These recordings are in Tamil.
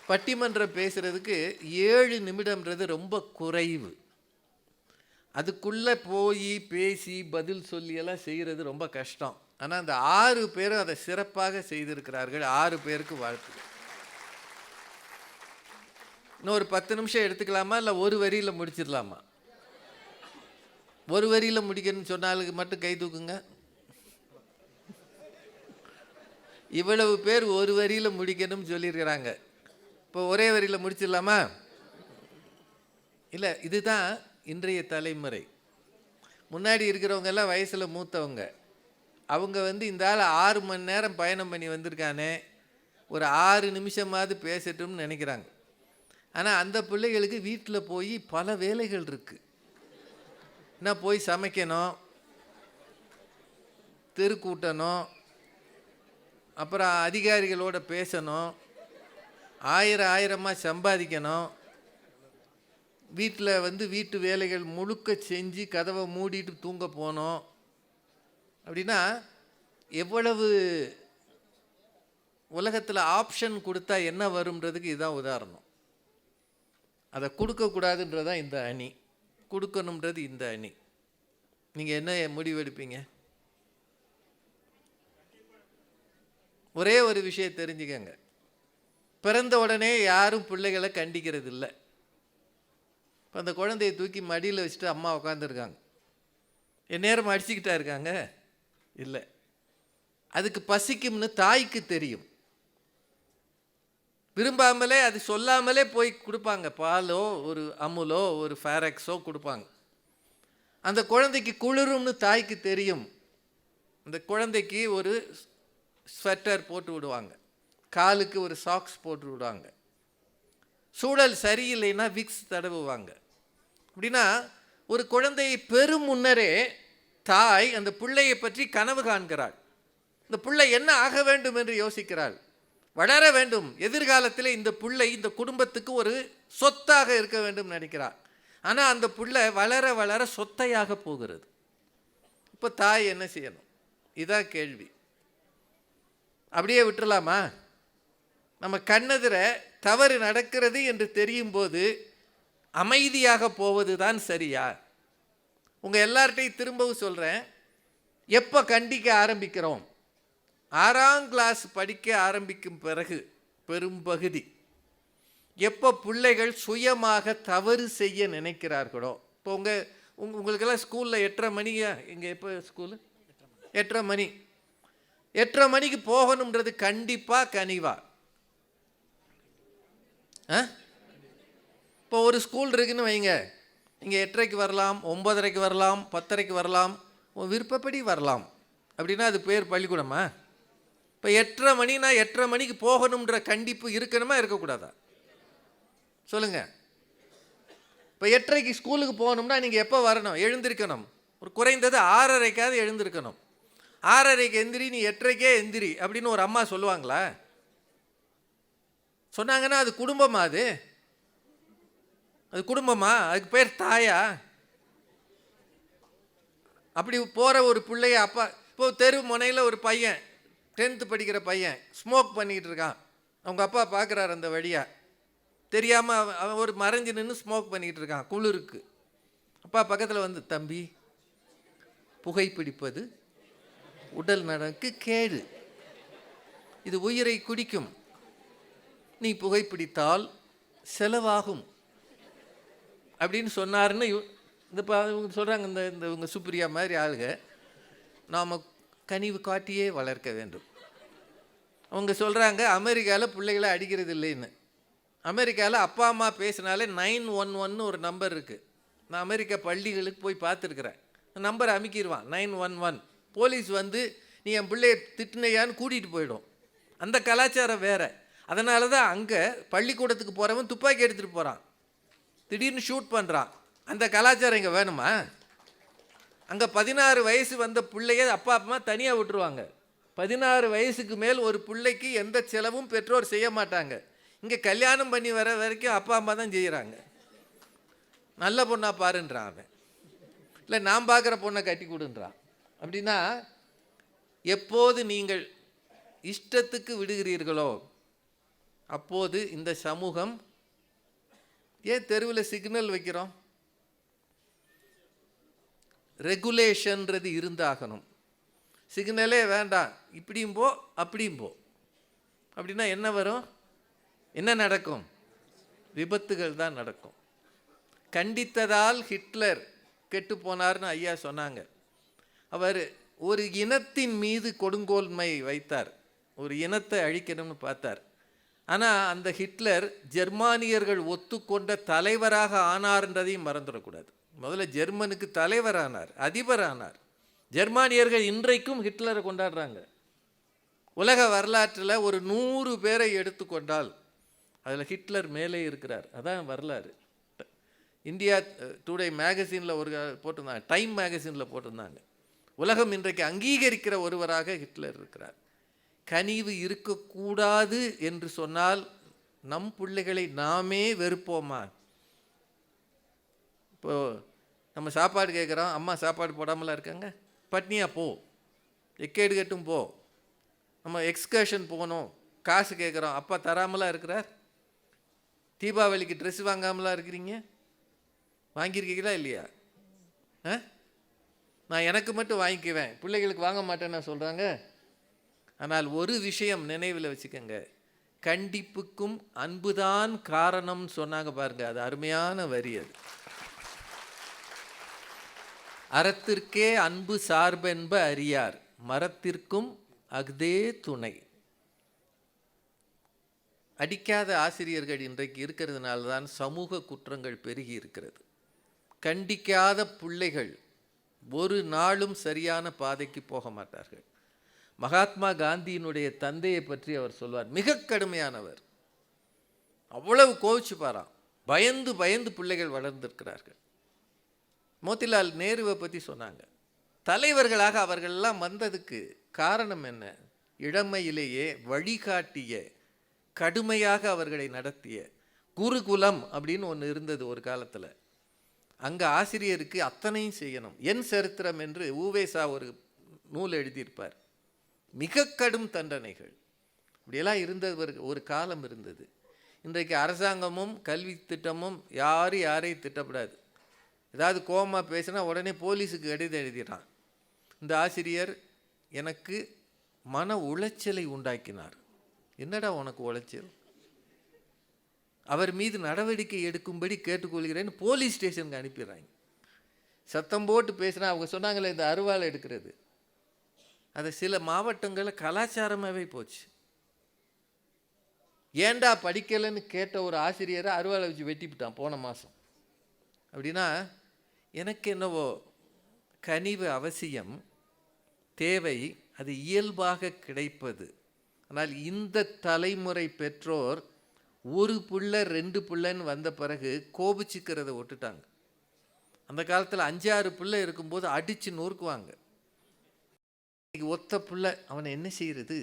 பட்டிமன்றம் பேசுகிறதுக்கு 7 நிமிடம்ன்றது ரொம்ப குறைவு. அதுக்குள்ளே போய் பேசி பதில் சொல்லியெல்லாம் செய்கிறது ரொம்ப கஷ்டம். ஆனால் அந்த 6 பேரும் அதை சிறப்பாக செய்திருக்கிறார்கள். 6 பேருக்கு வாழ்த்து. இன்னும் ஒரு 10 நிமிஷம் எடுத்துக்கலாமா, இல்லை ஒரு வரியில் முடிச்சிடலாமா? ஒரு வரியில் முடிக்கணும்னு சொன்னாலுக்கு மட்டும் கை தூக்குங்க. இவ்வளவு பேர் ஒரு வரியில் முடிக்கணும்னு சொல்லியிருக்கிறாங்க. இப்போ ஒரே வரியில் முடிச்சிடலாமா? இல்லை, இதுதான் இன்றைய தலைமுறை. முன்னாடி இருக்கிறவங்க எல்லாம் வயசில் மூத்தவங்க. அவங்க இந்த ஆள் 6 மணி நேரம் பயணம் பண்ணி வந்திருக்கானே, ஒரு 6 நிமிஷமாவது பேசட்டும்னு நினைக்கிறாங்க. ஆனால் அந்த பிள்ளைகளுக்கு வீட்டில் போய் பல வேலைகள் இருக்குது. என்ன, போய் சமைக்கணும், தெரு கூட்டணும், அப்புறம் அதிகாரிகளோட பேசணும், ஆயிரமாக சம்பாதிக்கணும், வீட்டில் வீட்டு வேலைகள் முழுக்க செஞ்சு கதவை மூடிட்டு தூங்க போனோம். அப்படின்னா எவ்வளவு உலகத்தில் ஆப்ஷன் கொடுத்தா என்ன வரும்ன்றதுக்கு இதுதான் உதாரணம். அதை கொடுக்கக்கூடாதுன்றதான் இந்த அணி, கொடுக்கணுன்றது இந்த அணி. நீங்கள் என்ன முடிவெடுப்பீங்க? ஒரே ஒரு விஷயம் தெரிஞ்சுக்கங்க, பிறந்த உடனே யாரும் பிள்ளைகளை கண்டிக்கிறது இல்லை. இப்போ அந்த குழந்தையை தூக்கி மடியில் வச்சுட்டு அம்மா உட்காந்துருக்காங்க, என் நேரம் அடிச்சுக்கிட்டா இருக்காங்க? இல்லை. அதுக்கு பசிக்கும்னு தாய்க்கு தெரியும். விரும்பாமலே, அது சொல்லாமலே போய் கொடுப்பாங்க. பாலோ ஒரு அமுலோ ஒரு ஃபேரக்ஸோ கொடுப்பாங்க. அந்த குழந்தைக்கு குளிரும்னு தாய்க்கு தெரியும். அந்த குழந்தைக்கு ஒரு ஸ்வெட்டர் போட்டு விடுவாங்க, காலுக்கு ஒரு சாக்ஸ் போட்டு விடுவாங்க, சூழல் சரியில்லைன்னா விக்ஸ் தடவுவாங்க. அப்படின்னா ஒரு குழந்தையை பெரும் முன்னரே தாய் அந்த பிள்ளையை பற்றி கனவு காண்கிறாள். இந்த பிள்ளை என்ன ஆக வேண்டும் என்று யோசிக்கிறாள், வளர வேண்டும், எதிர்காலத்தில் இந்த பிள்ளை இந்த குடும்பத்துக்கு ஒரு சொத்தாக இருக்க வேண்டும் நினைக்கிறாள். ஆனால் அந்த பிள்ளை வளர வளர சொத்தையாக போகிறது. இப்போ தாய் என்ன செய்யணும்? இதான் கேள்வி. அப்படியே விட்டுறலாமா? நம்ம கண்ணெதிர தவறு நடக்கிறது என்று தெரியும் போது அமைதியாக போவது தான் சரியா? உங்கள் எல்லார்ட்டையும் திரும்பவும் சொல்கிறேன், எப்போ கண்டிக்க ஆரம்பிக்கிறோம்? 6ஆம் கிளாஸ் படிக்க ஆரம்பிக்கும் பிறகு பெரும்பகுதி எப்போ பிள்ளைகள் சுயமாக தவறு செய்ய நினைக்கிறார்களோ. இப்போ உங்களுக்கெல்லாம் ஸ்கூலில் 8:30 மணியா? இங்கே எப்போ ஸ்கூலு? 8:30 மணி. 8:30 மணிக்கு போகணுன்றது கண்டிப்பாக கனிவா? இப்போ ஒரு ஸ்கூல் இருக்குன்னு வைங்க, இங்கே 8:30க்கு வரலாம், 9:30க்கு வரலாம், 10:30க்கு வரலாம், விருப்பப்படி வரலாம். அப்படின்னா அது பேர் பள்ளிக்கூடமா? இப்போ 8:30 மணினா 8:30 மணிக்கு போகணுன்ற கண்டிப்பு இருக்கணுமா இருக்கக்கூடாதா? சொல்லுங்கள். இப்போ 8:30க்கு ஸ்கூலுக்கு போகணும்னா நீங்கள் எப்போ வரணும்? எழுந்திருக்கணும். ஒரு குறைந்தது 6:30க்காவது எழுந்திருக்கணும். 6:30க்கு எந்திரி, நீ 8:30க்கே எந்திரி அப்படின்னு ஒரு அம்மா சொல்லுவாங்களா? சொன்னாங்கன்னா அது குடும்பமா? அது குடும்பமா? அதுக்கு பேர் தாயா? அப்படி போகிற ஒரு பிள்ளைய அப்பா, இப்போ தெரு முனையில் ஒரு பையன் 10th படிக்கிற பையன் ஸ்மோக் பண்ணிக்கிட்டு இருக்கான். அவங்க அப்பா பார்க்குறாரு அந்த வழியாக, தெரியாமல் அவன் ஒரு மறைஞ்சு நின்று ஸ்மோக் பண்ணிக்கிட்டு இருக்கான் குளிருக்கு. அப்பா பக்கத்தில் தம்பி, புகைப்பிடிப்பது உடல் நலனுக்கு கேடு, இது உயிரை குடிக்கும், நீ புகைப்பிடித்தால் செலவாகும் அப்படின்னு சொன்னாருன்னு இந்த சொல்கிறாங்க. இந்த இவங்க சுப்ரியா மாதிரி ஆளுங்க, நாம் கனிவு காட்டியே வளர்க்க வேண்டும். அவங்க சொல்கிறாங்க அமெரிக்காவில் பிள்ளைகளை அடிக்கிறது இல்லைன்னு. அமெரிக்காவில் அப்பா அம்மா பேசினாலே 911 ஒரு நம்பர் இருக்குது. நான் அமெரிக்கா பள்ளிகளுக்கு போய் பார்த்துருக்குறேன். நம்பரை அமுக்கிடுவான் 911. போலீஸ் நீ என் பிள்ளையை திட்டினையான்னு கூட்டிகிட்டு போயிடும். அந்த கலாச்சாரம் வேறு. அதனால தான் அங்கே பள்ளிக்கூடத்துக்கு போகிறவன் துப்பாக்கி எடுத்துகிட்டு போகிறான், திடீர்னு ஷூட் பண்ணுறான். அந்த கலாச்சாரம் இங்கே வேணுமா? அங்கே 16 வயசு வந்த பிள்ளைய அப்பா அம்மா தனியாக விட்டுருவாங்க. 16 வயசுக்கு மேல் ஒரு பிள்ளைக்கு எந்த செலவும் பெற்றோர் செய்ய மாட்டாங்க. இங்கே கல்யாணம் பண்ணி வர வரைக்கும் அப்பா அம்மா தான் செய்கிறாங்க. நல்ல பொண்ணாக பாருன்றான் அவன், இல்லை நான் பார்க்குற பொண்ணை கட்டி கொடுன்றான். அப்படின்னா எப்போது நீங்கள் இஷ்டத்துக்கு விடுகிறீர்களோ அப்போது இந்த சமூகம் ஏன் தெருவில் சிக்னல் வைக்கிறோம்? ரெகுலேஷன்றது இருந்தாகணும். சிக்னலே வேண்டாம், இப்படியும் போ அப்படியும் போ அப்படின்னா என்ன வரும்? என்ன நடக்கும்? விபத்துகள் தான் நடக்கும். கண்டித்ததால் ஹிட்லர் கெட்டு போனார்னு ஐயா சொன்னாங்க. அவர் ஒரு இனத்தின் மீது கொடுங்கோன்மை வைத்தார், ஒரு இனத்தை அழிக்கணும்னு பார்த்தார். ஆனால் அந்த ஹிட்லர் ஜெர்மானியர்கள் ஒத்துக்கொண்ட தலைவராக ஆனார்ன்றதையும் மறந்துடக்கூடாது. முதல்ல ஜெர்மனுக்கு தலைவரானார், அதிபரானார். ஜெர்மானியர்கள் இன்றைக்கும் ஹிட்லரை கொண்டாடுறாங்க. உலக வரலாற்றில் ஒரு 100 பேரை எடுத்துக்கொண்டால் அதில் ஹிட்லர் மேலே இருக்கிறார். அதான் வரலாறு. இந்தியா டுடே மேகசினில் ஒரு போட்டிருந்தாங்க, டைம் மேகசினில் போட்டிருந்தாங்க, உலகம் இன்றைக்கு அங்கீகரிக்கிற ஒருவராக ஹிட்லர் இருக்கிறார். கனிவு இருக்கக்கூடாது என்று சொன்னால் நம் பிள்ளைகளை நாமே வெறுப்போமா? இப்போது நம்ம சாப்பாடு கேட்குறோம், அம்மா சாப்பாடு போடாமலாம் இருக்காங்க, பட்னியாக போ, எக்கேடு கட்டும் போ. நம்ம எக்ஸ்கர்ஷன் போகணும், காசு கேட்குறோம், அப்பா தராமலாம் இருக்கிறார். தீபாவளிக்கு ட்ரெஸ் வாங்காமலாம் இருக்கிறீங்க, வாங்கியிருக்கீங்களா இல்லையா? நான் எனக்கு மட்டும் வாங்கிக்குவேன், பிள்ளைகளுக்கு வாங்க மாட்டேன்னு சொல்கிறாங்க. ஆனால் ஒரு விஷயம் நினைவில் வச்சுக்கோங்க, கண்டிப்புக்கும் அன்புதான் காரணம் சொன்னாங்க பாருங்க. அது அருமையான வரி. அது அறத்திற்கே அன்பு சார்பென்ப அறியார், மரத்திற்கும் அஃதே துணை. அடிக்காத ஆசிரியர்கள் இன்றைக்கு இருக்கிறதுனால தான் சமூக குற்றங்கள் பெருகி இருக்கிறது. கண்டிக்காத பிள்ளைகள் ஒரு நாளும் சரியான பாதைக்கு போக மாட்டார்கள். மகாத்மா காந்தியினுடைய தந்தையை பற்றி அவர் சொல்வார், மிக கடுமையானவர், அவ்வளவு கோவிச்சுப்பாராம், பயந்து பயந்து பிள்ளைகள் வளர்ந்திருக்கிறார்கள். மோதிலால் நேருவை பற்றி சொன்னாங்க, தலைவர்களாக அவர்களெல்லாம் வந்ததுக்கு காரணம் என்ன? இளமையிலேயே வழிகாட்டிய, கடுமையாக அவர்களை நடத்திய குருகுலம் அப்படின்னு ஒன்று இருந்தது ஒரு காலத்தில். அங்கே ஆசிரியருக்கு அத்தனையும் செய்யணும். என் சரித்திரம் என்று ஊவேசா ஒரு நூல் எழுதியிருப்பார். மிக கடும் தண்டனைகள் இப்படியெல்லாம் இருந்தது ஒரு காலம் இருந்தது. இன்றைக்கு அரசாங்கமும் கல்வி திட்டமும் யாரையும் திட்டப்படாது. ஏதாவது கோபமாக பேசினா உடனே போலீஸுக்கு கடிதம் எழுதிட்டான். இந்த ஆசிரியர் எனக்கு மன உளைச்சலை உண்டாக்கினார். என்னடா உனக்கு உளைச்சல்? அவர் மீது நடவடிக்கை எடுக்கும்படி கேட்டுக்கொள்கிறேன்னு போலீஸ் ஸ்டேஷனுக்கு அனுப்பிடுறாங்க. சத்தம் போட்டு பேசினா அவங்க சொன்னாங்களே இந்த அருவாளை எடுக்கிறது, அது சில மாவட்டங்களில் கலாச்சாரமாகவே போச்சு. ஏண்டா படிக்கலைன்னு கேட்ட ஒரு ஆசிரியரை அருவாளை வச்சு வெட்டிவிட்டான் போன மாதம். அப்படின்னா எனக்கு என்னவோ கனிவு அவசியம், தேவை, அது இயல்பாக கிடைப்பது. ஆனால் இந்த தலைமுறை பெற்றோர் ஒரு புள்ள 2 பிள்ளைன்னு வந்த பிறகு கோபிச்சுக்கிறத விட்டுட்டாங்க. அந்த காலத்தில் 5-6 பிள்ளை இருக்கும்போது அடித்து நொறுக்குவாங்க. ஒத்த புள்ள அவனை என்ன செய்கிறது?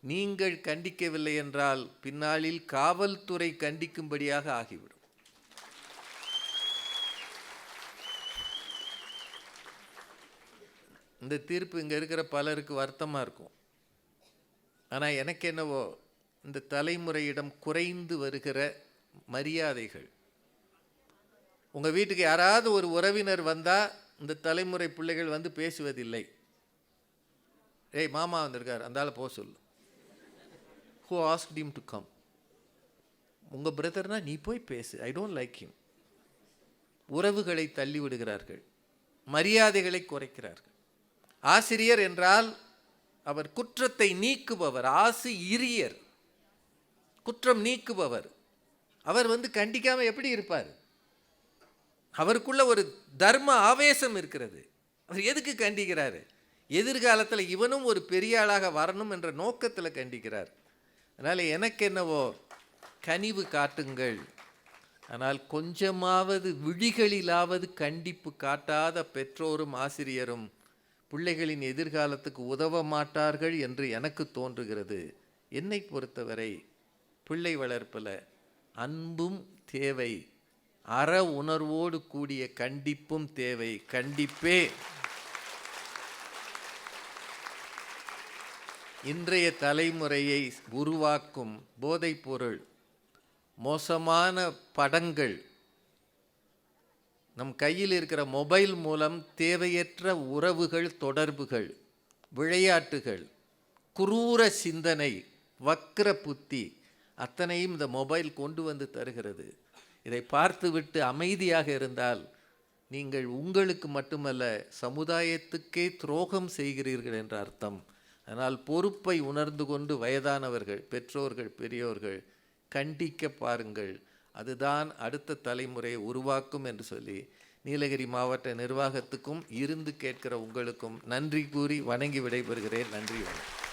நீங்கள் கண்டிக்கவில்லை என்றால் பின்னாளில் காவல்துறை கண்டிக்கும்படியாக ஆகிவிடும். இந்த தீர்ப்பு இங்கே இருக்கிற பலருக்கு வருத்தமாக இருக்கும். ஆனால் எனக்கு என்னவோ இந்த தலைமுறையிடம் குறைந்து வருகிற மரியாதைகள். உங்கள் வீட்டுக்கு யாராவது ஒரு உறவினர் வந்தால் இந்த தலைமுறை பிள்ளைகள் வந்து பேசுவதில்லை. ஏய் மாமா வந்திருக்கார், அந்தால போக சொல்லு. Who asked him to come? உங்கள் பிரதர்னா நீ போய் பேசு, ஐ டோன்ட் லைக் ஹிம். உறவுகளை தள்ளி விடுகிறார்கள், மரியாதைகளை குறைக்கிறார்கள். ஆசிரியர் என்றால் அவர் குற்றத்தை நீக்குபவர், ஆசிரியர் குற்றம் நீக்குபவர். அவர் கண்டிக்காமல் எப்படி இருப்பார்? அவருக்குள்ள ஒரு தர்ம ஆவேசம் இருக்கிறது. அவர் எதுக்கு கண்டிக்கிறாரு? எதிர்காலத்தில் இவனும் ஒரு பெரிய ஆளாக வரணும் என்ற நோக்கத்தில் கண்டிக்கிறார். அதனால் எனக்கு என்னவோ கனிவு காட்டுங்கள், ஆனால் கொஞ்சமாவது விழிகளிலாவது கண்டிப்பு காட்டாத பெற்றோரும் ஆசிரியரும் பிள்ளைகளின் எதிர்காலத்துக்கு உதவ மாட்டார்கள் என்று எனக்கு தோன்றுகிறது. என்னை பொறுத்தவரை பிள்ளை வளர்ப்பில் அன்பும் தேவை, அற உணர்வோடு கூடிய கண்டிப்பும் தேவை. கண்டிப்பே இன்றைய தலைமுறையை உருவாக்கும் போதைப்பொருள், மோசமான படங்கள், நம் கையில் இருக்கிற மொபைல் மூலம் தேவையற்ற உறவுகள், தொடர்புகள், விளையாட்டுகள், குரூர சிந்தனை, வக்ர புத்தி அத்தனையும் இந்த மொபைல் கொண்டு வந்து தருகிறது. இதை பார்த்துவிட்டு அமைதியாக இருந்தால் நீங்கள் உங்களுக்கு மட்டுமல்ல சமுதாயத்துக்கே துரோகம் செய்கிறீர்கள் என்ற அர்த்தம். அதனால் பொறுப்பை உணர்ந்து கொண்டு வயதானவர்கள், பெற்றோர்கள், பெரியோர்கள் கண்டிக்க பாருங்கள். அதுதான் அடுத்த தலைமுறையை உருவாக்கும் என்று சொல்லி நீலகிரி மாவட்ட நிர்வாகத்துக்கும் இருந்து கேட்கிற உங்களுக்கும் நன்றி கூறி வணங்கி விடைபெறுகிறேன். நன்றி, வணக்கம்.